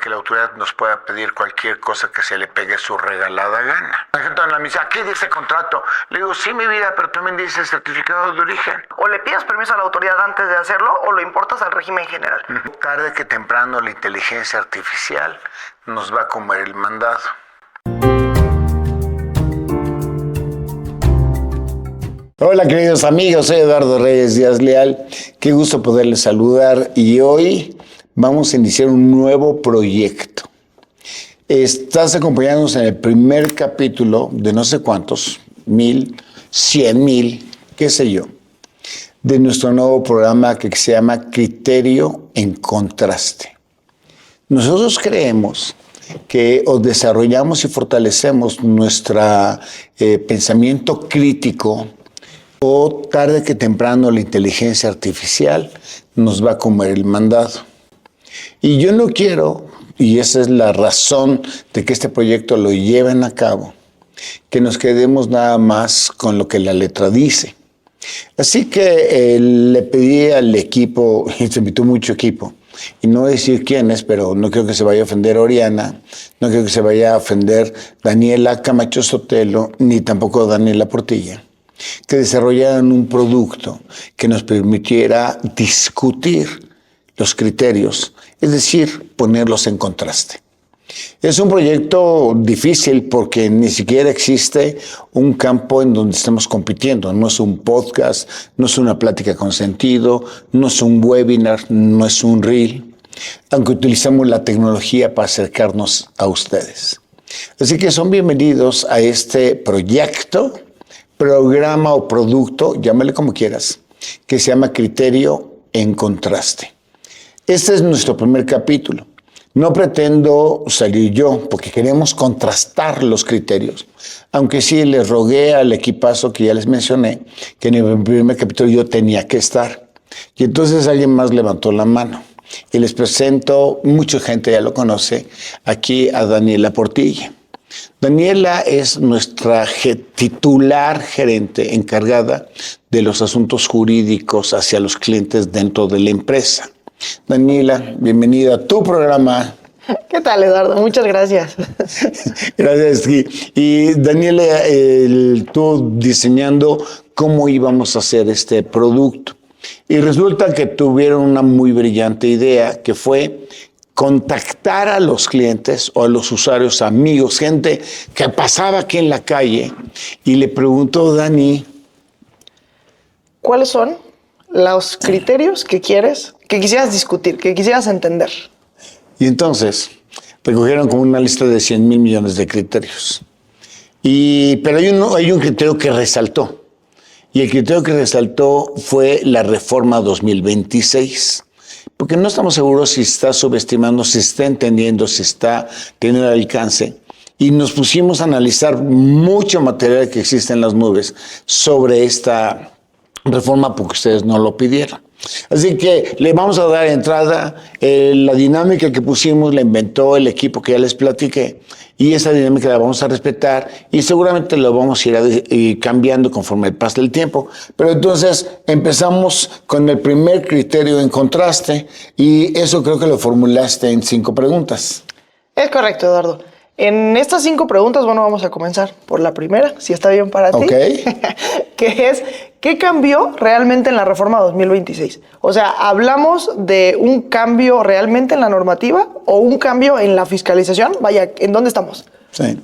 que la autoridad nos pueda pedir cualquier cosa que se le pegue su regalada gana. La gente me dice, aquí dice contrato. Le digo, sí, mi vida, pero también dice certificado de origen. O le pidas permiso a la autoridad antes de hacerlo o lo importas al régimen general. Tarde que temprano la inteligencia artificial nos va a comer el mandado. Hola queridos amigos, soy Eduardo Reyes Díaz Leal. Qué gusto poderles saludar y hoy vamos a iniciar un nuevo proyecto. Estás acompañándonos en el primer capítulo de no sé cuántos, 1,000, 100,000, qué sé yo, de nuestro nuevo programa que se llama Criterio en Contraste. Nosotros creemos que desarrollamos y fortalecemos nuestro pensamiento crítico o tarde que temprano la inteligencia artificial nos va a comer el mandado. Y yo no quiero, y esa es la razón de que este proyecto lo lleven a cabo, que nos quedemos nada más con lo que la letra dice. Así que le pedí al equipo, y se invitó mucho equipo, y no voy a decir quién es, pero no creo que se vaya a ofender Oriana, no creo que se vaya a ofender Daniela Camacho Sotelo, ni tampoco Daniela Portilla, que desarrollaran un producto que nos permitiera discutir los criterios, es decir, ponerlos en contraste. Es un proyecto difícil porque ni siquiera existe un campo en donde estemos compitiendo. No es un podcast, no es una plática con sentido, no es un webinar, no es un reel, aunque utilizamos la tecnología para acercarnos a ustedes. Así que son bienvenidos a este proyecto, programa o producto, llámale como quieras, que se llama Criterio en Contraste. Este es nuestro primer capítulo. No pretendo salir yo, porque queremos contrastar los criterios. Aunque sí les rogué al equipazo que ya les mencioné, que en el primer capítulo yo tenía que estar. Y entonces alguien más levantó la mano. Y les presento, mucha gente ya lo conoce, aquí a Daniela Portilla. Daniela es nuestra titular gerente encargada de los asuntos jurídicos hacia los clientes dentro de la empresa. Daniela, bienvenida a tu programa. ¿Qué tal, Eduardo? Muchas gracias. Gracias. Y Daniela, tú diseñando cómo íbamos a hacer este producto. Y resulta que tuvieron una muy brillante idea, que fue contactar a los clientes o a los usuarios, amigos, gente que pasaba aquí en la calle y le preguntó, Dani, ¿cuáles son los criterios que quisieras discutir, que quisieras entender? Y entonces recogieron como una lista de 100,000 millones de criterios. Pero hay un criterio que resaltó. Y el criterio que resaltó fue la reforma 2026. Porque no estamos seguros si está subestimando, si está entendiendo, si está teniendo el alcance. Y nos pusimos a analizar mucho material que existe en las nubes sobre esta reforma porque ustedes no lo pidieron. Así que le vamos a dar entrada. La dinámica que pusimos la inventó el equipo que ya les platiqué y esa dinámica la vamos a respetar y seguramente lo vamos a ir cambiando conforme pase el tiempo. Pero entonces empezamos con el primer criterio en contraste y eso creo que lo formulaste en 5 preguntas. Es correcto, Eduardo. En estas 5 preguntas, vamos a comenzar por la primera, si está bien para ti. Ok. Que es, ¿qué cambió realmente en la reforma 2026? O sea, ¿hablamos de un cambio realmente en la normativa o un cambio en la fiscalización? Vaya, ¿en dónde estamos? Sí.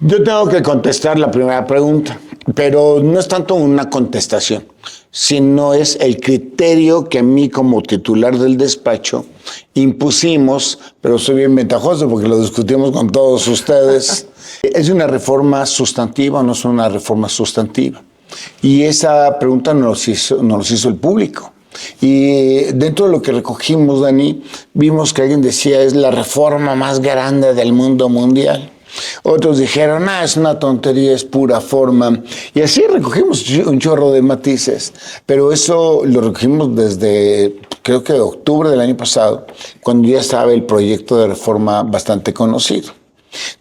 Yo tengo que contestar la primera pregunta, pero no es tanto una contestación, sino es el criterio que a mí como titular del despacho impusimos, pero soy bien ventajoso porque lo discutimos con todos ustedes. ¿Es una reforma sustantiva o no es una reforma sustantiva? Y esa pregunta nos hizo el público. Y dentro de lo que recogimos, Dani, vimos que alguien decía es la reforma más grande del mundo mundial. Otros dijeron, es una tontería, es pura forma. Y así recogimos un chorro de matices. Pero eso lo recogimos desde, creo que octubre del año pasado, cuando ya estaba el proyecto de reforma bastante conocido.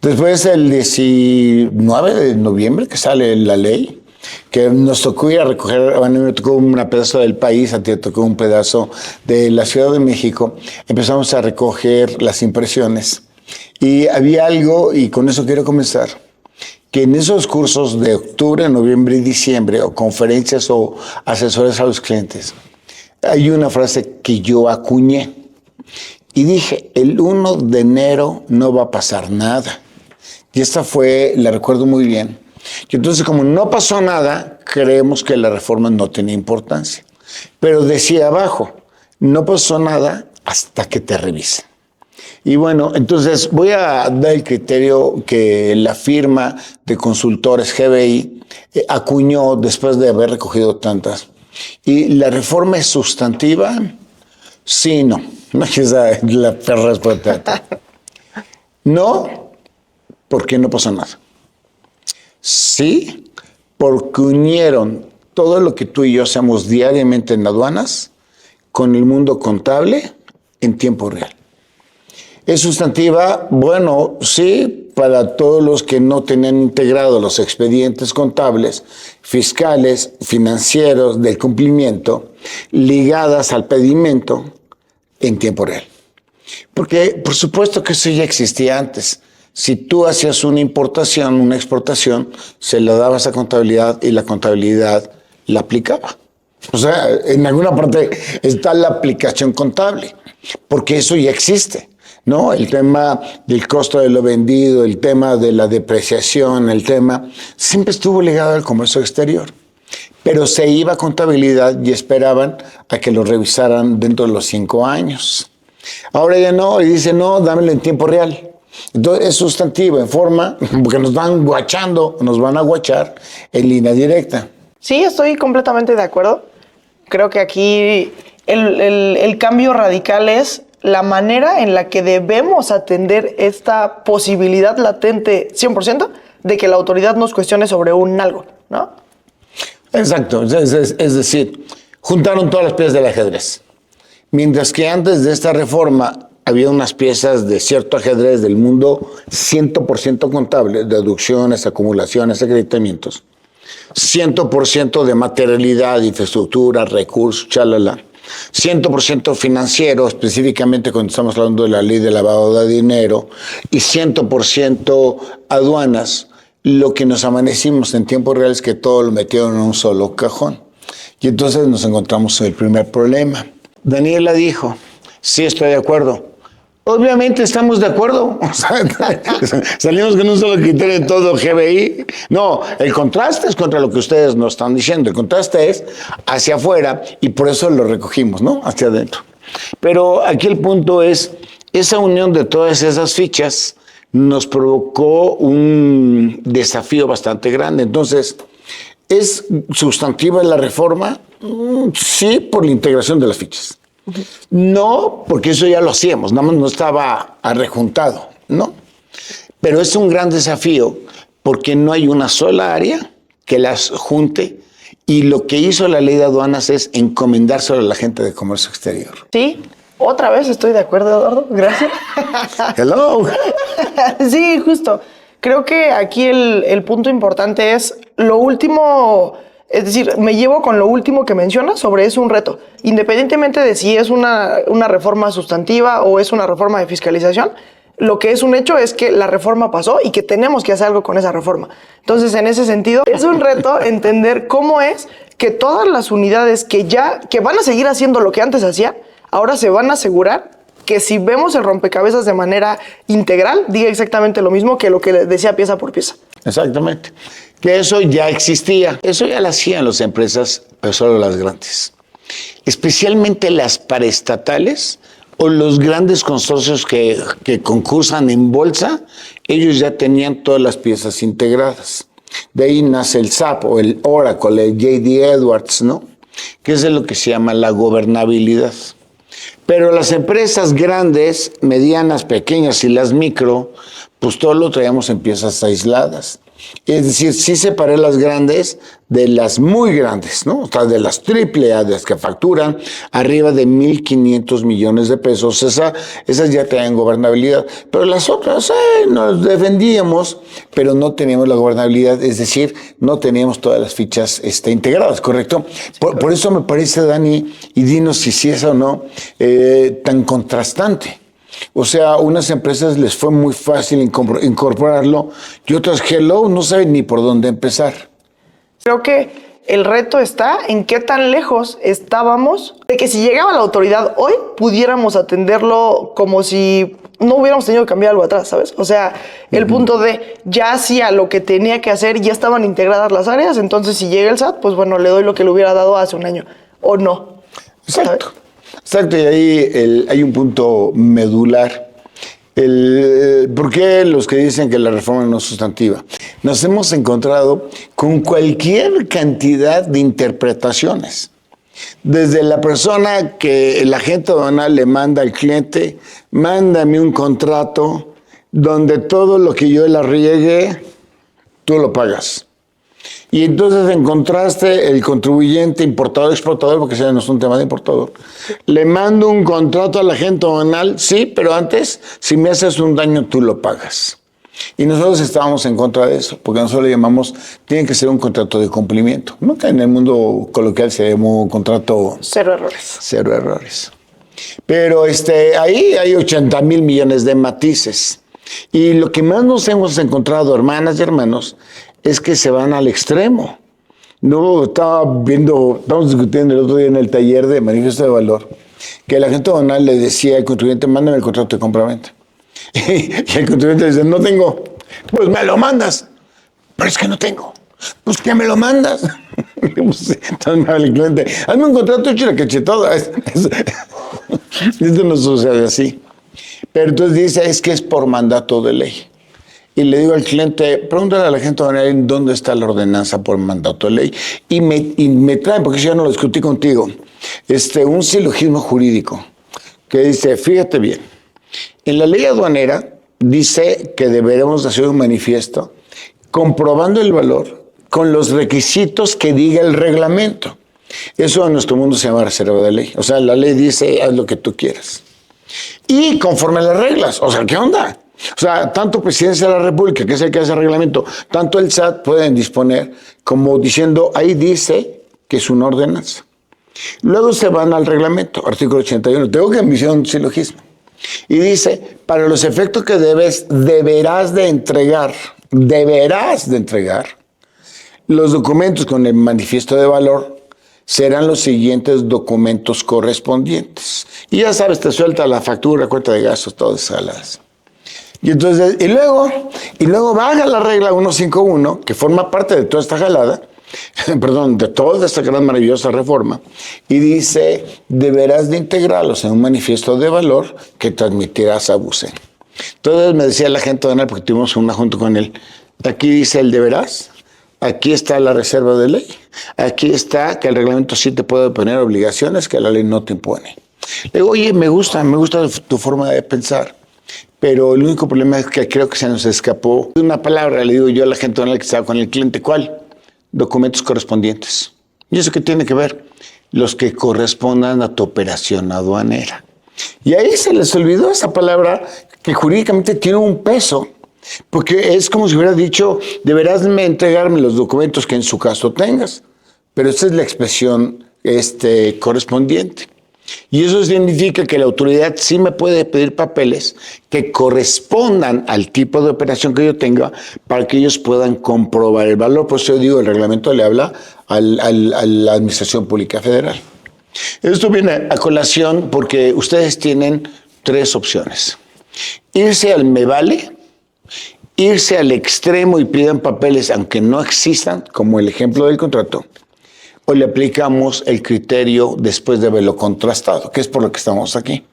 Después, el 19 de noviembre, que sale la ley, que nos tocó ir a recoger, a mí me tocó un pedazo del país, a ti te tocó un pedazo de la Ciudad de México, empezamos a recoger las impresiones. Y había algo, y con eso quiero comenzar, que en esos cursos de octubre, noviembre y diciembre, o conferencias o asesores a los clientes, hay una frase que yo acuñé y dije, el 1 de enero no va a pasar nada. Y esta fue, la recuerdo muy bien. Y entonces, como no pasó nada, creemos que la reforma no tenía importancia. Pero decía abajo, no pasó nada hasta que te revisen. Y bueno, entonces voy a dar el criterio que la firma de consultores GBI acuñó después de haber recogido tantas. ¿Y la reforma es sustantiva? Sí, no. No, esa es la respuesta. No, porque no pasó nada. Sí, porque unieron todo lo que tú y yo hacemos diariamente en aduanas con el mundo contable en tiempo real. ¿Es sustantiva? Bueno, sí, para todos los que no tenían integrados los expedientes contables, fiscales, financieros, del cumplimiento, ligadas al pedimento en tiempo real. Porque, por supuesto que eso ya existía antes. Si tú hacías una importación, una exportación, se la dabas a contabilidad y la contabilidad la aplicaba. O sea, en alguna parte está la aplicación contable, porque eso ya existe, ¿no? El tema del costo de lo vendido, el tema de la depreciación, el tema, siempre estuvo ligado al comercio exterior. Pero se iba a contabilidad y esperaban a que lo revisaran dentro de los 5 años. Ahora ya no, y dice, no, dámelo en tiempo real. Entonces es sustantivo en forma, porque nos van guachando, nos van a guachar en línea directa. Sí, estoy completamente de acuerdo. Creo que aquí el cambio radical es la manera en la que debemos atender esta posibilidad latente 100% de que la autoridad nos cuestione sobre un algo, ¿no? Exacto, es decir, juntaron todas las piezas del ajedrez. Mientras que antes de esta reforma había unas piezas de cierto ajedrez del mundo 100% contable, deducciones, acumulaciones, acreditamientos, 100% de materialidad, infraestructura, recursos, chalala, 100% financiero, específicamente cuando estamos hablando de la ley de lavado de dinero, y 100% aduanas. Lo que nos amanecimos en tiempo real es que todo lo metieron en un solo cajón. Y entonces nos encontramos en el primer problema. Daniela dijo, sí, estoy de acuerdo. Obviamente estamos de acuerdo. O sea, salimos con un solo criterio en todo GBI. No, el contraste es contra lo que ustedes nos están diciendo. El contraste es hacia afuera y por eso lo recogimos, ¿no? Hacia adentro. Pero aquí el punto es, esa unión de todas esas fichas nos provocó un desafío bastante grande. Entonces, ¿es sustantiva la reforma? Sí, por la integración de las fichas. No, porque eso ya lo hacíamos, nada más no estaba arrejuntado, ¿no? Pero es un gran desafío porque no hay una sola área que las junte y lo que hizo la ley de aduanas es encomendárselo a la gente de comercio exterior. Sí, otra vez estoy de acuerdo, Eduardo, gracias. Hello. Sí, justo. Creo que aquí el punto importante es lo último, es decir, me llevo con lo último que mencionas sobre es un reto. Independientemente de si es una reforma sustantiva o es una reforma de fiscalización, lo que es un hecho es que la reforma pasó y que tenemos que hacer algo con esa reforma. Entonces, en ese sentido, es un reto entender cómo es que todas las unidades que van a seguir haciendo lo que antes hacían, ahora se van a asegurar que si vemos el rompecabezas de manera integral, diga exactamente lo mismo que lo que decía pieza por pieza. Exactamente. Que eso ya existía. Eso ya lo hacían las empresas, pero solo las grandes. Especialmente las paraestatales o los grandes consorcios que concursan en bolsa, ellos ya tenían todas las piezas integradas. De ahí nace el SAP o el Oracle, el J.D. Edwards, ¿no? Que es de lo que se llama la gobernabilidad. Pero las empresas grandes, medianas, pequeñas y las micro, pues todo lo traíamos en piezas aisladas. Es decir, sí separé las grandes de las muy grandes, ¿no? O sea, de las triple A, de las que facturan arriba de 1,500 millones de pesos. Esas ya tenían gobernabilidad. Pero las otras, nos defendíamos, pero no teníamos la gobernabilidad. Es decir, no teníamos todas las fichas integradas, ¿correcto? Por eso me parece, Dani, y dinos si es o no, tan contrastante. O sea, unas empresas les fue muy fácil incorporarlo y otras, hello, no saben ni por dónde empezar. Creo que el reto está en qué tan lejos estábamos de que si llegaba la autoridad hoy, pudiéramos atenderlo como si no hubiéramos tenido que cambiar algo atrás, ¿sabes? O sea, el punto de ya hacía lo que tenía que hacer, ya estaban integradas las áreas, entonces si llega el SAT, pues bueno, le doy lo que le hubiera dado hace un año, o no. Exacto. ¿Sabes? Exacto, y ahí hay un punto medular. ¿Por qué los que dicen que la reforma no es sustantiva? Nos hemos encontrado con cualquier cantidad de interpretaciones. Desde la persona que el agente aduanal le manda al cliente, mándame un contrato donde todo lo que yo la riegue, tú lo pagas. Y entonces encontraste el contribuyente importador-exportador, porque ese no es un tema de importador. Le mando un contrato al agente aduanal, sí, pero antes, si me haces un daño, tú lo pagas. Y nosotros estábamos en contra de eso, porque nosotros le llamamos, tiene que ser un contrato de cumplimiento. ¿No? Que en el mundo coloquial se llama un contrato... Cero errores. Cero errores. Pero ahí hay 80,000 millones de matices. Y lo que más nos hemos encontrado, hermanas y hermanos, es que se van al extremo. No, estamos discutiendo el otro día en el taller de manifiesto de valor, que el agente aduanal le decía al contribuyente, mándame el contrato de compraventa. Y el contribuyente dice, no tengo. Pues me lo mandas. Pero es que no tengo. Pues que me lo mandas. Entonces me habla el cliente, hazme un contrato hecho la cachetada. Esto no sucede así. Pero entonces dice, es que es por mandato de ley. Y le digo al cliente, pregúntale a la gente en dónde está la ordenanza por mandato de ley. Y me traen, porque yo ya no lo discutí contigo, un silogismo jurídico que dice, fíjate bien, en la ley aduanera dice que deberemos hacer un manifiesto comprobando el valor con los requisitos que diga el reglamento. Eso en nuestro mundo se llama reserva de ley. O sea, la ley dice, haz lo que tú quieras. Y conforme a las reglas. O sea, ¿qué onda? O sea, tanto Presidencia de la República, que es el que hace el reglamento, tanto el SAT pueden disponer como diciendo, ahí dice que es una ordenanza. Luego se van al reglamento, artículo 81. Tengo que enviar un silogismo. Y dice, para los efectos que deberás de entregar los documentos con el manifiesto de valor serán los siguientes documentos correspondientes. Y ya sabes, te suelta la factura, cuenta de gastos, todas esas jaladas. Y entonces, y luego baja la regla 151, que forma parte de toda esta jalada, perdón, de toda esta gran maravillosa reforma, y dice, deberás de integrarlos en un manifiesto de valor que transmitirás a Bucen. Entonces me decía la gente aduanal, porque tuvimos una junta con él, aquí dice el deberás, aquí está la reserva de ley, aquí está que el reglamento sí te puede poner obligaciones que la ley no te impone. Le digo, oye, me gusta tu forma de pensar, pero el único problema es que creo que se nos escapó de una palabra. Le digo yo a la gente aduanal que estaba con el cliente, ¿cuál? Documentos correspondientes. ¿Y eso qué tiene que ver? Los que correspondan a tu operación aduanera. Y ahí se les olvidó esa palabra que jurídicamente tiene un peso, porque es como si hubiera dicho, deberás entregarme los documentos que en su caso tengas, pero esa es la expresión correspondiente. Y eso significa que la autoridad sí me puede pedir papeles que correspondan al tipo de operación que yo tenga para que ellos puedan comprobar el valor. Por eso yo digo, el reglamento le habla a la Administración Pública Federal. Esto viene a colación porque ustedes tienen tres opciones. Irse al me vale, irse al extremo y pidan papeles aunque no existan, como el ejemplo del contrato, o le aplicamos el criterio después de haberlo contrastado, que es por lo que estamos aquí.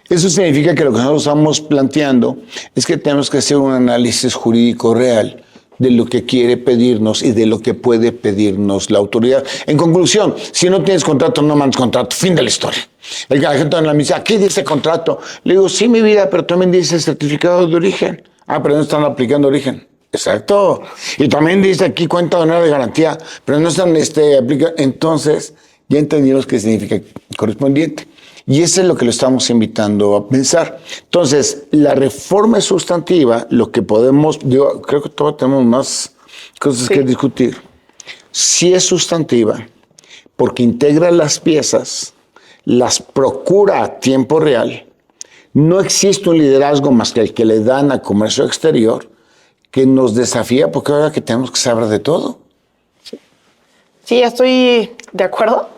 Eso significa que lo que nosotros estamos planteando es que tenemos que hacer un análisis jurídico real de lo que quiere pedirnos y de lo que puede pedirnos la autoridad. En conclusión, si no tienes contrato, no mandes contrato. Fin de la historia. La gente en la misa, ¿qué dice contrato? Le digo, sí, mi vida, pero también dice certificado de origen. Ah, pero no están aplicando origen. Exacto. Y también dice aquí cuenta de honor de garantía, pero no están aplica. Entonces, ya entendimos qué significa correspondiente. Y eso es lo que lo estamos invitando a pensar. Entonces, la reforma es sustantiva, lo que podemos, yo creo que todos tenemos más cosas que discutir. Sí es sustantiva, porque integra las piezas, las procura a tiempo real. No existe un liderazgo más que el que le dan a comercio exterior, que nos desafía, porque ahora que tenemos que saber de todo. Sí, estoy de acuerdo.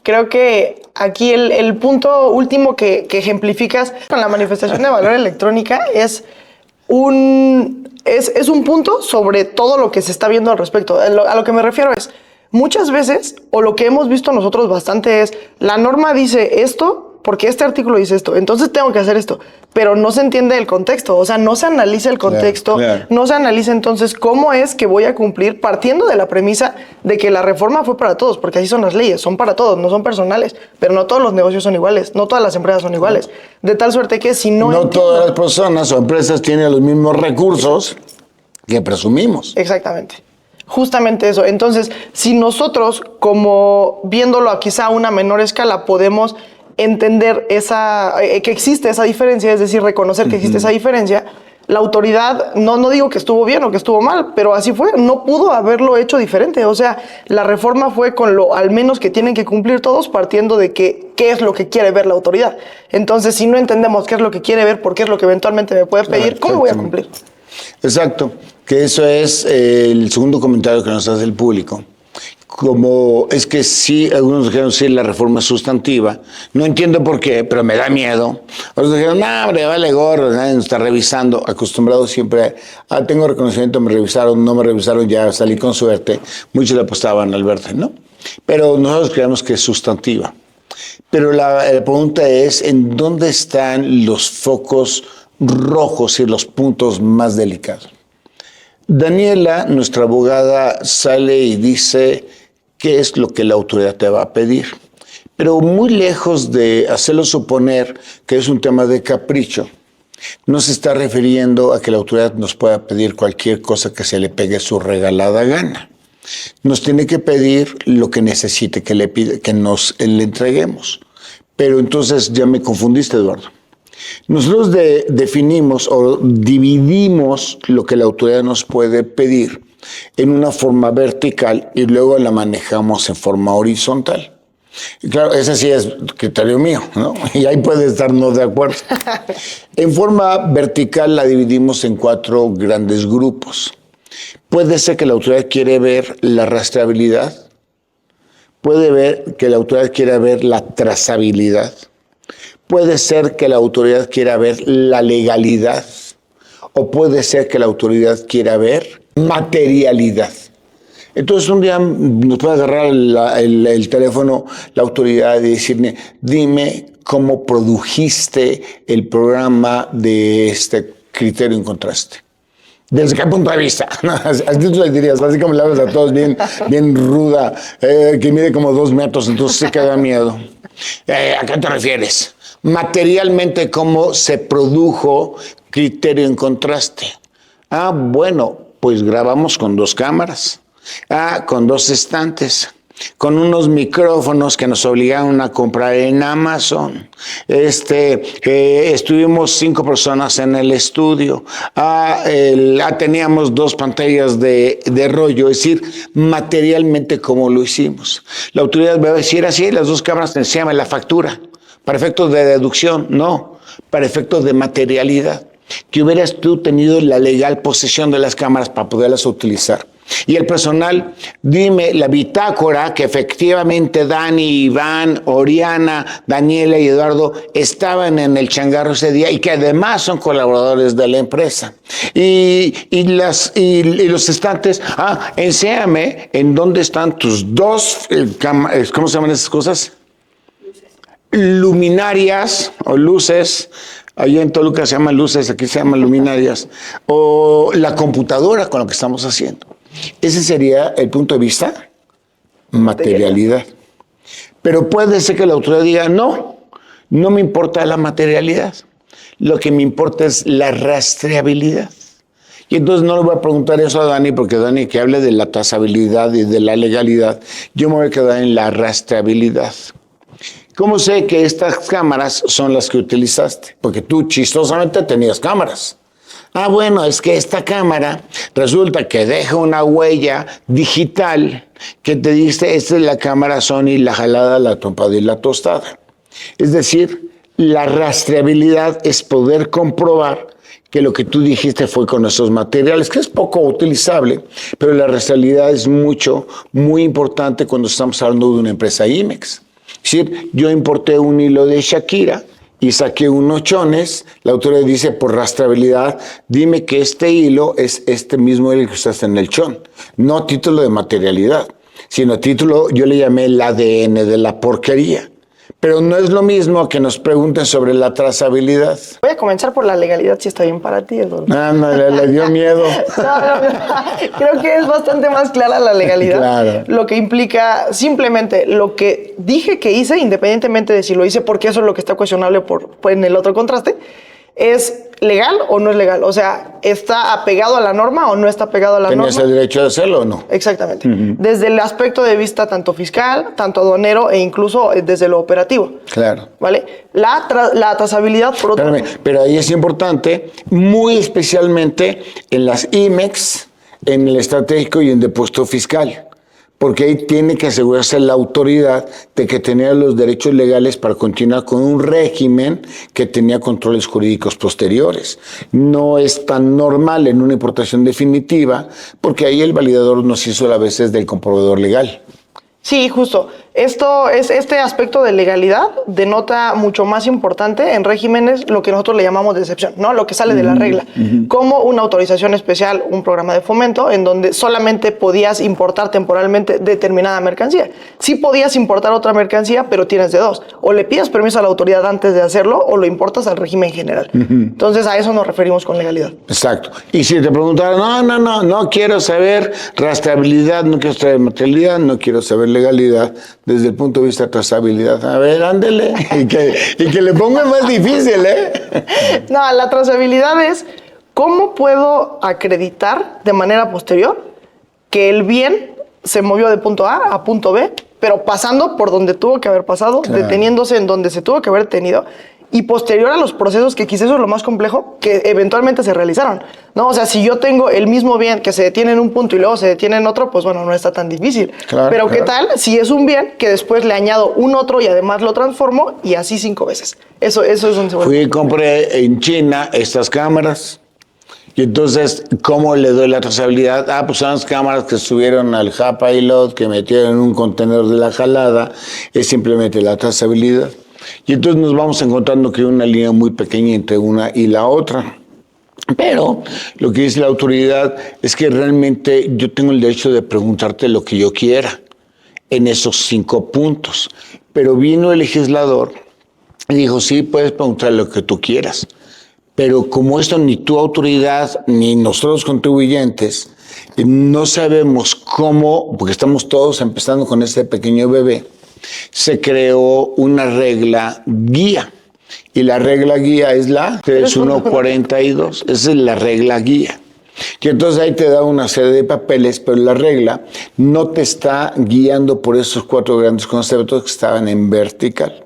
Creo que aquí el punto último que ejemplificas con la manifestación de valor electrónica es un punto sobre todo lo que se está viendo al respecto. A lo que me refiero es, muchas veces, o lo que hemos visto nosotros bastante es, la norma dice esto porque este artículo dice esto, entonces tengo que hacer esto, pero no se entiende el contexto, o sea, no se analiza el contexto, no se analiza entonces cómo es que voy a cumplir partiendo de la premisa de que la reforma fue para todos, porque así son las leyes, son para todos, no son personales, pero no todos los negocios son iguales, no todas las empresas son iguales, de tal suerte que si no entiendo, todas las personas o empresas tienen los mismos recursos que presumimos. Exactamente. Justamente eso. Entonces, si nosotros, como viéndolo a quizá a una menor escala, podemos entender que existe esa diferencia, es decir, reconocer que existe esa diferencia, la autoridad, no digo que estuvo bien o que estuvo mal, pero así fue, no pudo haberlo hecho diferente. O sea, la reforma fue con lo al menos que tienen que cumplir todos, partiendo de qué es lo que quiere ver la autoridad. Entonces, si no entendemos qué es lo que quiere ver, porque es lo que eventualmente me puede pedir, ¿cómo voy a cumplir? Exacto, que eso es el segundo comentario que nos hace el público. Como es que sí, algunos dijeron sí, la reforma es sustantiva. No entiendo por qué, pero me da miedo. Otros dijeron, no, hombre, vale gorro, nadie nos está revisando. Acostumbrado siempre tengo reconocimiento, me revisaron, no me revisaron, ya salí con suerte. Muchos le apostaban al verde, ¿no? Pero nosotros creemos que es sustantiva. Pero la pregunta es, ¿en dónde están los focos rojos y los puntos más delicados? Daniela, nuestra abogada, sale y dice qué es lo que la autoridad te va a pedir. Pero muy lejos de hacerlo suponer que es un tema de capricho, no se está refiriendo a que la autoridad nos pueda pedir cualquier cosa que se le pegue su regalada gana. Nos tiene que pedir lo que necesite que le entreguemos. Pero entonces ya me confundiste, Eduardo. Nosotros definimos o dividimos lo que la autoridad nos puede pedir en una forma vertical y luego la manejamos en forma horizontal. Y claro, ese sí es criterio mío, ¿no? Y ahí puede estar no de acuerdo. En forma vertical la dividimos en 4 grandes grupos. Puede ser que la autoridad quiere ver la rastreabilidad, puede ver que la autoridad quiera ver la trazabilidad, puede ser que la autoridad quiera ver la legalidad o puede ser que la autoridad quiera ver materialidad. Entonces un día nos puede agarrar el teléfono la autoridad y decirme, dime cómo produjiste el programa de este criterio en contraste. ¿Desde qué punto de vista? Así tú le dirías, así como le hablas a todos bien ruda, que mide como 2 metros, entonces sí que da miedo. ¿A qué te refieres? Materialmente, ¿cómo se produjo criterio en contraste? Bueno, pues grabamos con 2 cámaras, con 2 estantes, con unos micrófonos que nos obligaron a comprar en Amazon. Estuvimos 5 personas en el estudio. Teníamos 2 pantallas de rollo, es decir, materialmente cómo lo hicimos. La autoridad va a decir así, las 2 cámaras te enseñan la factura. ¿Para efectos de deducción? No, para efectos de materialidad. Que hubieras tú tenido la legal posesión de las cámaras para poderlas utilizar. Y el personal, dime la bitácora que efectivamente Dani, Iván, Oriana, Daniela y Eduardo estaban en el changarro ese día y que además son colaboradores de la empresa. Y los estantes, enséñame en dónde están tus 2, ¿cómo se llaman esas cosas? Luminarias o luces. Allá en Toluca se llaman luces, aquí se llaman luminarias. O la computadora con lo que estamos haciendo. Ese sería el punto de vista materialidad. Pero puede ser que la autoridad diga, no me importa la materialidad. Lo que me importa es la rastreabilidad. Y entonces no le voy a preguntar eso a Dani, porque Dani, que hable de la trazabilidad y de la legalidad, yo me voy a quedar en la rastreabilidad. ¿Cómo sé que estas cámaras son las que utilizaste? Porque tú chistosamente tenías cámaras. Ah, bueno, es que esta cámara resulta que deja una huella digital que te dice, esta es la cámara Sony, la jalada, la trompada y la tostada. Es decir, la rastreabilidad es poder comprobar que lo que tú dijiste fue con esos materiales, que es poco utilizable, pero la rastreabilidad es muy importante cuando estamos hablando de una empresa IMEX. Es decir, yo importé un hilo de Shakira y saqué unos chones, la autoridad dice, por rastreabilidad, dime que este hilo es este mismo hilo que usaste en el chón. No a título de materialidad, sino a título, yo le llamé el ADN de la porquería. Pero no es lo mismo que nos pregunten sobre la trazabilidad. Voy a comenzar por la legalidad, si está bien para ti, Eduardo. No, le dio miedo. No. Creo que es bastante más clara la legalidad. Claro. Lo que implica simplemente lo que dije que hice, independientemente de si lo hice, porque eso es lo que está cuestionable en el otro contraste, ¿es legal o no es legal? O sea, ¿está apegado a la norma o no está apegado a la norma? ¿Tienes el derecho de hacerlo o no? Exactamente. Desde el aspecto de vista tanto fiscal, tanto aduanero e incluso desde lo operativo. Claro. ¿Vale? La trazabilidad, por otro lado. Pero ahí es importante, muy especialmente en las IMEX, en el estratégico y en depuesto fiscal. Porque ahí tiene que asegurarse la autoridad de que tenía los derechos legales para continuar con un régimen que tenía controles jurídicos posteriores. No es tan normal en una importación definitiva, porque ahí el validador nos hizo a veces del comprobador legal. Sí, justo. Este aspecto de legalidad denota mucho más importante en regímenes lo que nosotros le llamamos de excepción, ¿no? Lo que sale de la regla. Como una autorización especial, un programa de fomento, en donde solamente podías importar temporalmente determinada mercancía. Sí podías importar otra mercancía, pero tienes de dos. O le pides permiso a la autoridad antes de hacerlo, o lo importas al régimen general. Entonces, a eso nos referimos con legalidad. Exacto. Y si te preguntaran, no quiero saber rastreabilidad, no quiero saber materialidad, no quiero saber legalidad, desde el punto de vista de trazabilidad. A ver, ándele. Y que le pongan más difícil, ¿eh? No, la trazabilidad es cómo puedo acreditar de manera posterior que el bien se movió de punto A a punto B, pero pasando por donde tuvo que haber pasado, claro, deteniéndose en donde se tuvo que haber detenido, y posterior a los procesos, que quizás eso es lo más complejo, que eventualmente se realizaron, ¿no? O sea, si yo tengo el mismo bien que se detiene en un punto y luego se detiene en otro, pues bueno, no está tan difícil. Claro, pero claro. ¿qué tal si es un bien que después le añado un otro y además lo transformo y así 5 veces? Eso es donde se vuelve. Fui y compré en China estas cámaras. Y entonces, ¿cómo le doy la trazabilidad? Ah, pues son las cámaras que subieron al J-Pilot, que metieron en un contenedor de la jalada. Es simplemente la trazabilidad. Y entonces nos vamos encontrando que hay una línea muy pequeña entre una y la otra. Pero lo que dice la autoridad es que realmente yo tengo el derecho de preguntarte lo que yo quiera en esos 5 puntos. Pero vino el legislador y dijo, sí, puedes preguntar lo que tú quieras. Pero como esto ni tu autoridad ni nosotros contribuyentes no sabemos cómo, porque estamos todos empezando con este pequeño bebé, se creó una regla guía. Y la regla guía es la 3142. Esa es la regla guía. Y entonces ahí te da una serie de papeles, pero la regla no te está guiando por esos 4 grandes conceptos que estaban en vertical.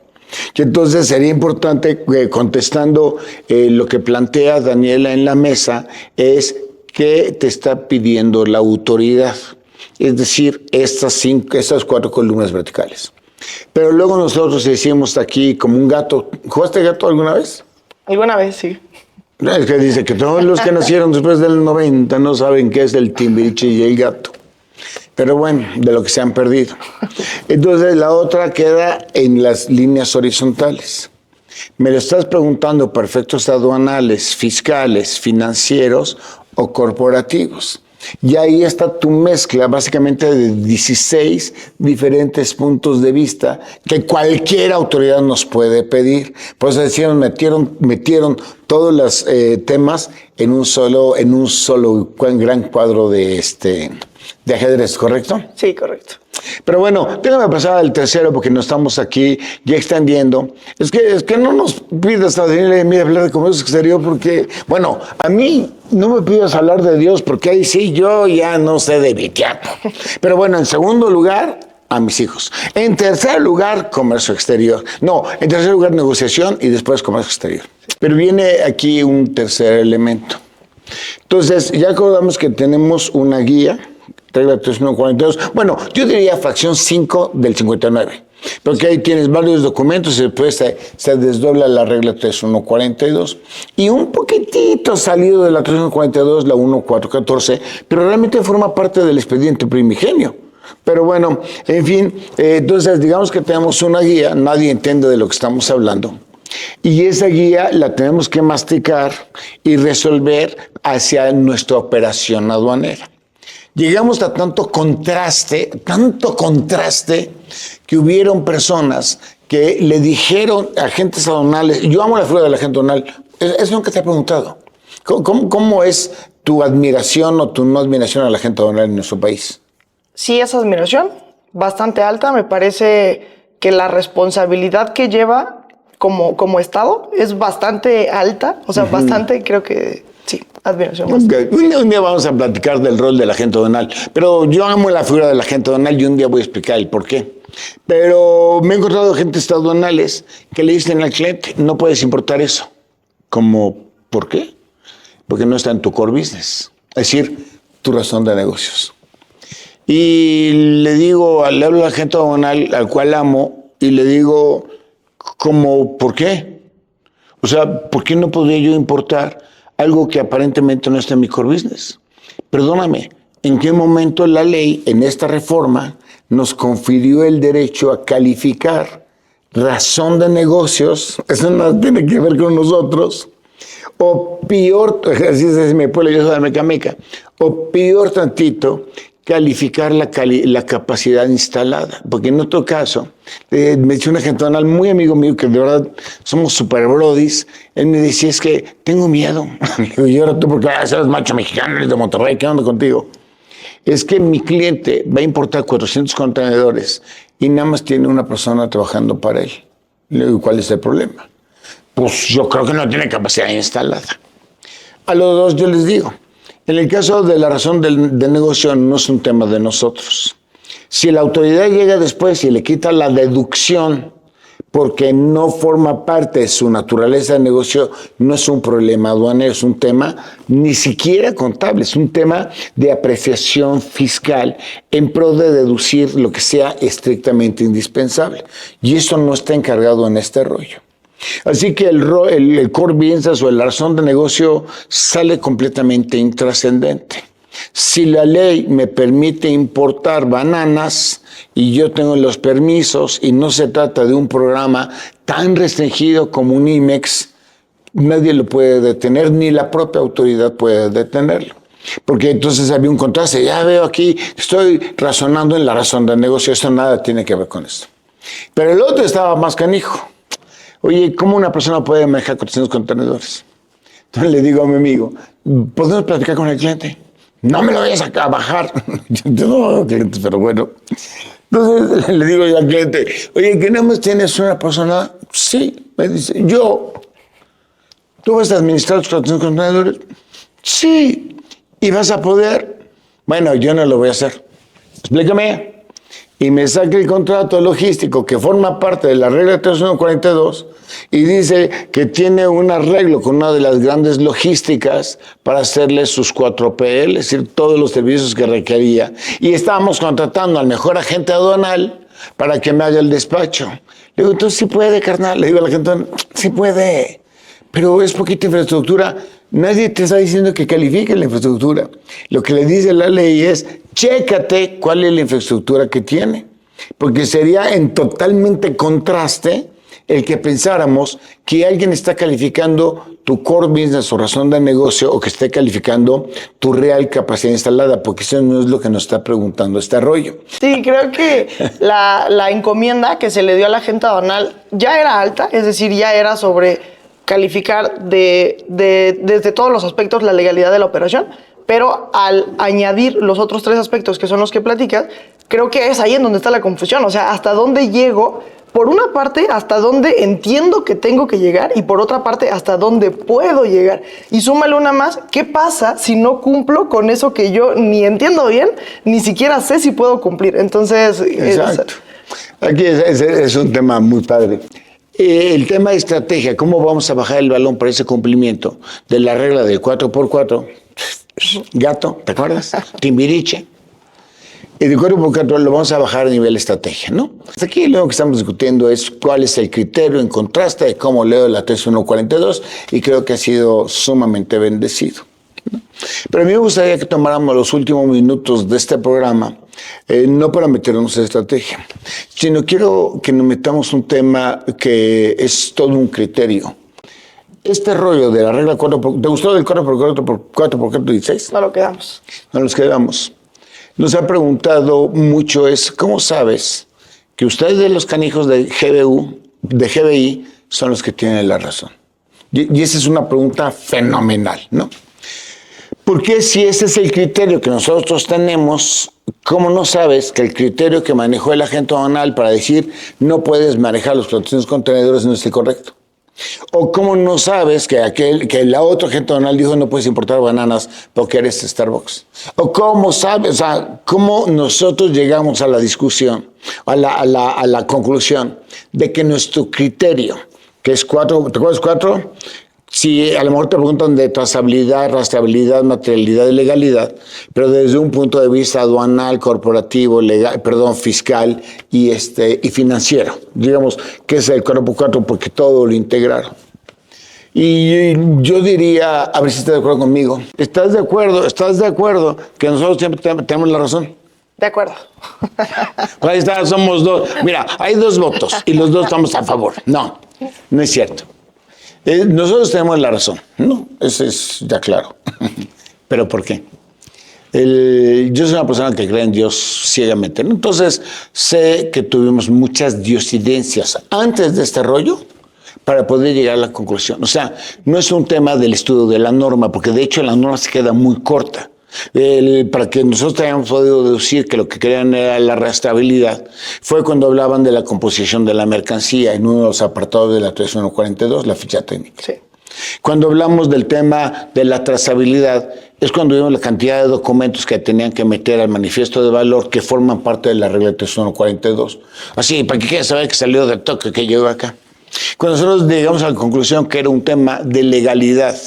Y entonces sería importante, contestando lo que plantea Daniela en la mesa, es qué te está pidiendo la autoridad. Es decir, estas 4 columnas verticales. Pero luego nosotros decimos aquí como un gato. ¿Jugaste gato alguna vez? Alguna vez, sí. Es que dice que todos los que nacieron después del 90 no saben qué es el Timbiriche y el gato. Pero bueno, de lo que se han perdido. Entonces la otra queda en las líneas horizontales. Me lo estás preguntando por efectos aduanales, fiscales, financieros o corporativos. Y ahí está tu mezcla básicamente de 16 diferentes puntos de vista que cualquier autoridad nos puede pedir. Por eso decían, metieron todos los temas en un solo gran cuadro de ajedrez, ¿correcto? Sí, correcto. Pero bueno, déjame pasar al tercero porque nos estamos aquí ya extendiendo. Es que no nos pidas a Daniel y a mí hablar de comercio exterior porque, bueno, a mí no me pidas hablar de Dios porque ahí sí yo ya no sé de teatro. Pero bueno, en segundo lugar, a mis hijos. En tercer lugar, comercio exterior. No, en tercer lugar, negociación y después comercio exterior. Pero viene aquí un tercer elemento. Entonces, ya acordamos que tenemos una guía, regla 3142. Bueno, yo diría fracción 5 del 59. Porque ahí tienes varios documentos y después se desdobla la regla 3142. Y un poquitito salido de la 3142, la 1414, pero realmente forma parte del expediente primigenio. Pero bueno, en fin, entonces digamos que tenemos una guía, nadie entiende de lo que estamos hablando. Y esa guía la tenemos que masticar y resolver hacia nuestra operación aduanera. Llegamos a tanto contraste, que hubieron personas que le dijeron a agentes aduanales, yo amo la figura del agente aduanal, eso nunca te he preguntado. ¿Cómo es tu admiración o tu no admiración al agente aduanal en nuestro país? Sí, esa admiración, bastante alta. Me parece que la responsabilidad que lleva como Estado es bastante alta. O sea, bastante, creo que sí, admiración. Okay. Un día vamos a platicar del rol del agente aduanal. Pero yo amo la figura del agente aduanal y un día voy a explicar el por qué. Pero me he encontrado agentes aduanales que le dicen al cliente, no puedes importar eso. ¿Cómo? ¿Por qué? Porque no está en tu core business. Es decir, tu razón de negocios. Y le digo, le hablo al agente aduanal al cual amo y le digo, ¿por qué? O sea, ¿por qué no podría yo importar algo que aparentemente no está en mi core business? Perdóname, ¿en qué momento la ley, en esta reforma, nos confirió el derecho a calificar razón de negocios? Eso no tiene que ver con nosotros. O peor, así es mi pueblo, yo soy de Mecameca, o peor tantito, calificar la capacidad instalada. Porque en otro caso, me dice un agente aduanal muy amigo mío, que de verdad somos super brodis, él me decía, es que tengo miedo. Le digo, y ahora tú porque eres macho mexicano, eres de Monterrey, ¿qué onda contigo? Es que mi cliente va a importar 400 contenedores y nada más tiene una persona trabajando para él. Le digo, ¿cuál es el problema? Pues yo creo que no tiene capacidad instalada. A los dos yo les digo, en el caso de la razón del negocio no es un tema de nosotros. Si la autoridad llega después y le quita la deducción porque no forma parte de su naturaleza de negocio, no es un problema aduanero, es un tema ni siquiera contable, es un tema de apreciación fiscal en pro de deducir lo que sea estrictamente indispensable. Y eso no está encargado en este rollo. Así que el core business o la razón de negocio sale completamente intrascendente. Si la ley me permite importar bananas y yo tengo los permisos y no se trata de un programa tan restringido como un IMEX, nadie lo puede detener, ni la propia autoridad puede detenerlo. Porque entonces había un contraste, ya veo aquí, estoy razonando en la razón del negocio, eso nada tiene que ver con esto. Pero el otro estaba más canijo. Oye, ¿cómo una persona puede manejar 400 contenedores? Entonces le digo a mi amigo, ¿podemos platicar con el cliente? No me lo vayas a bajar. Yo no hago clientes, pero bueno. Entonces le digo yo al cliente, oye, ¿que nada más tienes una persona? Sí, me dice, yo. ¿Tú vas a administrar los 400 contenedores? Sí. ¿Y vas a poder? Bueno, yo no lo voy a hacer. Explícame. Y me saca el contrato logístico que forma parte de la regla 3142 y dice que tiene un arreglo con una de las grandes logísticas para hacerle sus 4PL, es decir, todos los servicios que requería. Y estábamos contratando al mejor agente aduanal para que me haga el despacho. Le digo, entonces sí puede, carnal. Le digo a la gente, sí puede, pero es poquita infraestructura. Nadie te está diciendo que califique la infraestructura. Lo que le dice la ley es, chécate cuál es la infraestructura que tiene. Porque sería en totalmente contraste el que pensáramos que alguien está calificando tu core business o razón de negocio o que esté calificando tu real capacidad instalada, porque eso no es lo que nos está preguntando este rollo. Sí, creo que la encomienda que se le dio a la agente aduanal ya era alta, es decir, ya era sobre calificar desde todos los aspectos la legalidad de la operación, Pero al añadir los otros 3 aspectos que son los que platicas, creo que es ahí en donde está la confusión. O sea, hasta dónde llego, por una parte, hasta dónde entiendo que tengo que llegar y por otra parte, hasta dónde puedo llegar. Y súmale una más, ¿qué pasa si no cumplo con eso que yo ni entiendo bien, ni siquiera sé si puedo cumplir? Entonces... Exacto. Aquí es un tema muy padre. El tema de estrategia, ¿cómo vamos a bajar el balón para ese cumplimiento de la regla del 4x4? Gato, ¿te acuerdas? Timbiriche. Y de 4x4 lo vamos a bajar a nivel estrategia, ¿no? Aquí lo que estamos discutiendo es cuál es el criterio en contraste de cómo leo la 3142 y creo que ha sido sumamente bendecido, ¿no? Pero a mí me gustaría que tomáramos los últimos minutos de este programa, no para meternos en estrategia, sino quiero que nos metamos un tema que es todo un criterio. Este rollo de la regla 4x... ¿Te gustó del 4x4x16? No lo quedamos. No nos quedamos. Nos ha preguntado mucho es, ¿cómo sabes que ustedes de los canijos de GBI, son los que tienen la razón? Y esa es una pregunta fenomenal, ¿no? Porque si ese es el criterio que nosotros tenemos, ¿cómo no sabes que el criterio que manejó el agente aduanal para decir no puedes manejar los 400 contenedores no es el correcto? ¿O cómo no sabes que la otra agente aduanal dijo no puedes importar bananas porque eres Starbucks? ¿O cómo sabes, o sea, cómo nosotros llegamos a la discusión, a la conclusión de que nuestro criterio, que es 4, ¿te acuerdas 4? Si a lo mejor te preguntan de trazabilidad, rastreabilidad, materialidad y legalidad, pero desde un punto de vista aduanal, corporativo, legal, fiscal y financiero, digamos que es el 4x4 porque todo lo integraron. Y yo diría, a ver si estás de acuerdo conmigo, ¿estás de acuerdo que nosotros siempre tenemos la razón? De acuerdo. Ahí está, somos 2. Mira, hay 2 votos y los 2 estamos a favor. No es cierto. Nosotros tenemos la razón, ¿no? Eso es ya claro. ¿Pero por qué? Yo soy una persona que cree en Dios ciegamente, ¿no? Entonces, sé que tuvimos muchas diosidencias antes de este rollo para poder llegar a la conclusión. O sea, no es un tema del estudio de la norma, porque de hecho la norma se queda muy corta. Para que nosotros hayamos podido deducir que lo que querían era la rastreabilidad, fue cuando hablaban de la composición de la mercancía en uno de los apartados de la 3142, la ficha técnica. Sí. Cuando hablamos del tema de la trazabilidad, es cuando vimos la cantidad de documentos que tenían que meter al manifiesto de valor que forman parte de la regla 3142. Así, ¿para qué quieres saber que salió del toque que llegó acá? Cuando nosotros llegamos a la conclusión que era un tema de legalidad,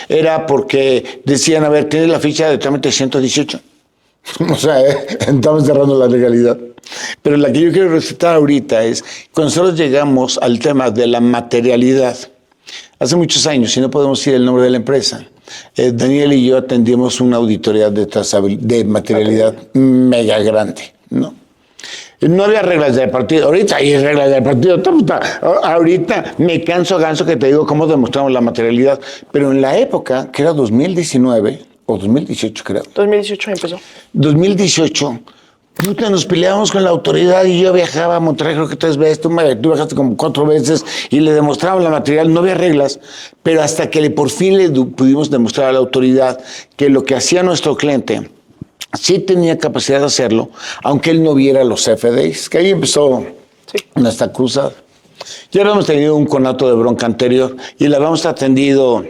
era porque decían, a ver, ¿tienes la ficha de trámite 118? O sea, estamos cerrando la legalidad. Pero la que yo quiero recitar ahorita es, cuando nosotros llegamos al tema de la materialidad, hace muchos años, y no podemos decir el nombre de la empresa, Daniel y yo atendimos una auditoría de materialidad mega grande, ¿no? No había reglas del partido. Ahorita hay reglas del partido. Ahorita me canso ganso que te digo cómo demostramos la materialidad. Pero en la época, que era 2019, o 2018 creo. 2018 empezó. 2018, nos peleábamos con la autoridad y yo viajaba a Monterrey creo que 3 veces. Tú viajaste como 4 veces y le demostraba la material. No había reglas. Pero hasta que por fin le pudimos demostrar a la autoridad que lo que hacía nuestro cliente sí tenía capacidad de hacerlo, aunque él no viera los FDIs, que ahí empezó nuestra cruzada. Ya habíamos tenido un conato de bronca anterior y la habíamos atendido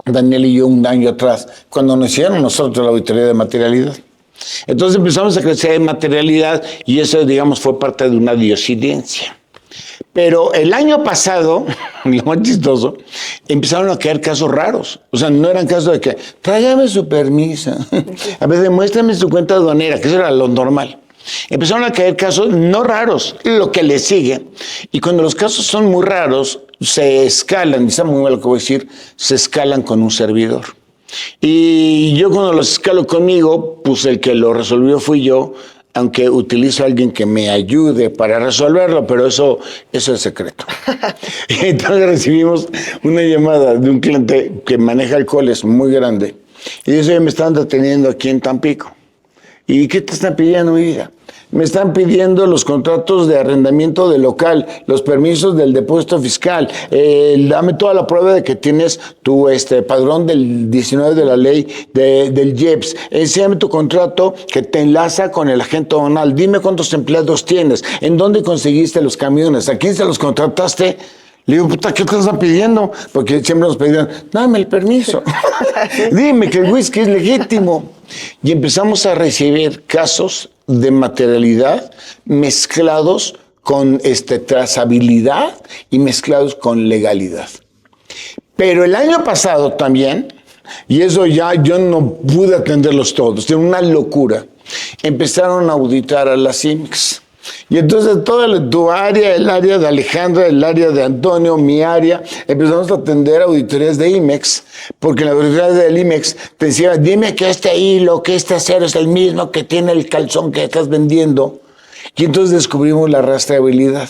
Daniel y yo un año atrás, cuando nos hicieron nosotros la auditoría de materialidad. Entonces empezamos a crecer en materialidad y eso, digamos, fue parte de una diosidencia. Pero el año pasado, lo más chistoso, empezaron a caer casos raros. O sea, no eran casos de que, tráigame su permiso. A ver, demuéstrame su cuenta aduanera, que eso era lo normal. Empezaron a caer casos no raros, lo que le sigue. Y cuando los casos son muy raros, se escalan, y está muy mal lo que voy a decir, se escalan con un servidor. Y yo cuando los escalo conmigo, pues el que lo resolvió fui yo, aunque utilizo a alguien que me ayude para resolverlo, pero eso es secreto. Entonces recibimos una llamada de un cliente que maneja alcoholes muy grande y dice, me están deteniendo aquí en Tampico. ¿Y qué te están pidiendo, mi vida? me están pidiendo los contratos de arrendamiento del local, los permisos del depósito fiscal, dame toda la prueba de que tienes tu padrón del 19 de la ley del IEPS, enséñame tu contrato que te enlaza con el agente aduanal, dime cuántos empleados tienes, en dónde conseguiste los camiones, a quién se los contrataste. Le digo, puta, ¿qué te están pidiendo? Porque siempre nos pedían, dame el permiso. Dime que el whisky es legítimo. Y empezamos a recibir casos de materialidad mezclados con trazabilidad y mezclados con legalidad. Pero el año pasado también, y eso ya yo no pude atenderlos todos, era una locura, empezaron a auditar a las IMEX. Y entonces toda tu área, el área de Alejandra, el área de Antonio, mi área, empezamos a atender auditorías de IMEX, porque en la auditoría del IMEX te decía, dime que este hilo, que este acero es el mismo que tiene el calzón que estás vendiendo. Y entonces descubrimos la rastreabilidad.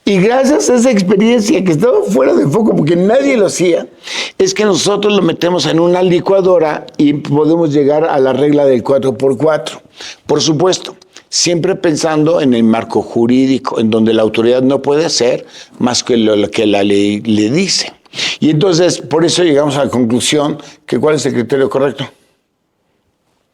Y gracias a esa experiencia que estaba fuera de foco, porque nadie lo hacía, es que nosotros lo metemos en una licuadora y podemos llegar a la regla del 4x4. Por supuesto, siempre pensando en el marco jurídico, en donde la autoridad no puede hacer más que lo que la ley le dice. Y entonces, por eso llegamos a la conclusión que ¿cuál es el criterio correcto?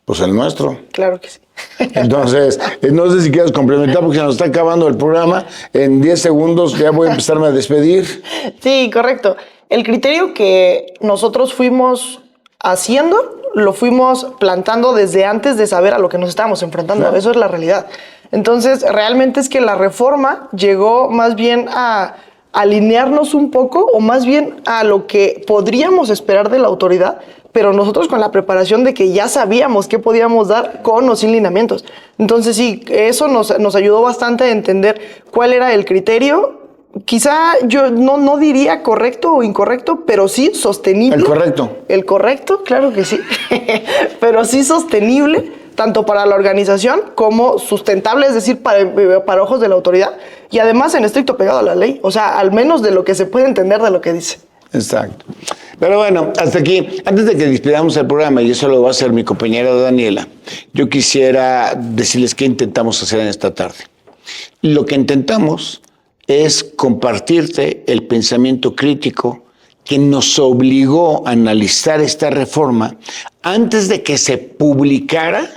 Pues el nuestro. Claro que sí. Entonces, no sé si quieres complementar porque se nos está acabando el programa. En 10 segundos ya voy a empezarme a despedir. Sí, correcto. El criterio que nosotros fuimos haciendo, lo fuimos plantando desde antes de saber a lo que nos estábamos enfrentando. Claro. Eso es la realidad. Entonces, realmente es que la reforma llegó más bien a alinearnos un poco, o más bien a lo que podríamos esperar de la autoridad, pero nosotros con la preparación de que ya sabíamos qué podíamos dar con o sin lineamientos. Entonces sí, eso nos ayudó bastante a entender cuál era el criterio. Quizá yo no diría correcto o incorrecto, pero sí sostenible. El correcto. El correcto, claro que sí. Pero sí sostenible, tanto para la organización como sustentable, es decir, para ojos de la autoridad. Y además en estricto pegado a la ley. O sea, al menos de lo que se puede entender de lo que dice. Exacto. Pero bueno, hasta aquí. Antes de que despidamos el programa, y eso lo va a hacer mi compañera Daniela, yo quisiera decirles qué intentamos hacer en esta tarde. Lo que intentamos es compartirte el pensamiento crítico que nos obligó a analizar esta reforma antes de que se publicara,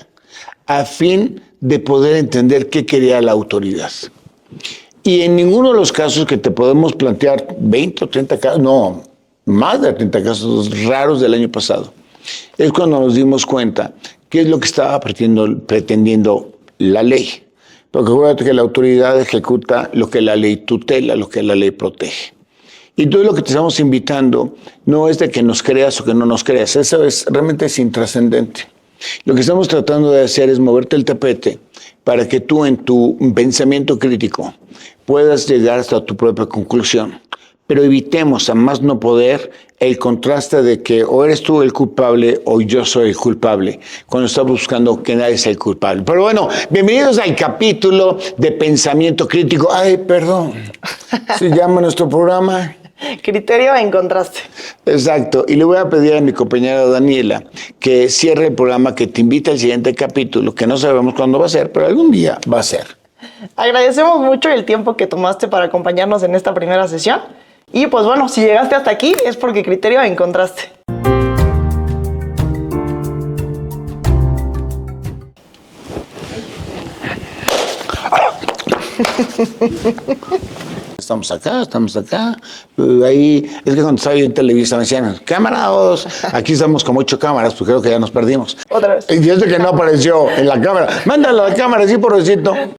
a fin de poder entender qué quería la autoridad. Y en ninguno de los casos que te podemos plantear, 20 o 30 casos, no, más de 30 casos raros del año pasado, es cuando nos dimos cuenta qué es lo que estaba pretendiendo la ley. Porque acuérdate que la autoridad ejecuta lo que la ley tutela, lo que la ley protege. Y todo lo que te estamos invitando no es de que nos creas o que no nos creas, eso es realmente intrascendente. Lo que estamos tratando de hacer es moverte el tapete para que tú en tu pensamiento crítico puedas llegar hasta tu propia conclusión. Pero evitemos a más no poder el contraste de que o eres tú el culpable o yo soy el culpable, cuando estamos buscando que nadie sea el culpable. Pero bueno, bienvenidos al capítulo de pensamiento crítico. Ay, perdón, se llama nuestro programa. Criterio en contraste. Exacto, y le voy a pedir a mi compañera Daniela que cierre el programa, que te invite al siguiente capítulo, que no sabemos cuándo va a ser, pero algún día va a ser. Agradecemos mucho el tiempo que tomaste para acompañarnos en esta primera sesión. Y pues bueno, si llegaste hasta aquí es porque criterio encontraste. Estamos acá. Ahí, es que cuando estaba yo en Televisa me decían, cámara 2. Aquí estamos con 8 cámaras, pues creo que ya nos perdimos. Otra vez. Y desde que no apareció en la cámara. Mándalo a la cámara, sí, pobrecito.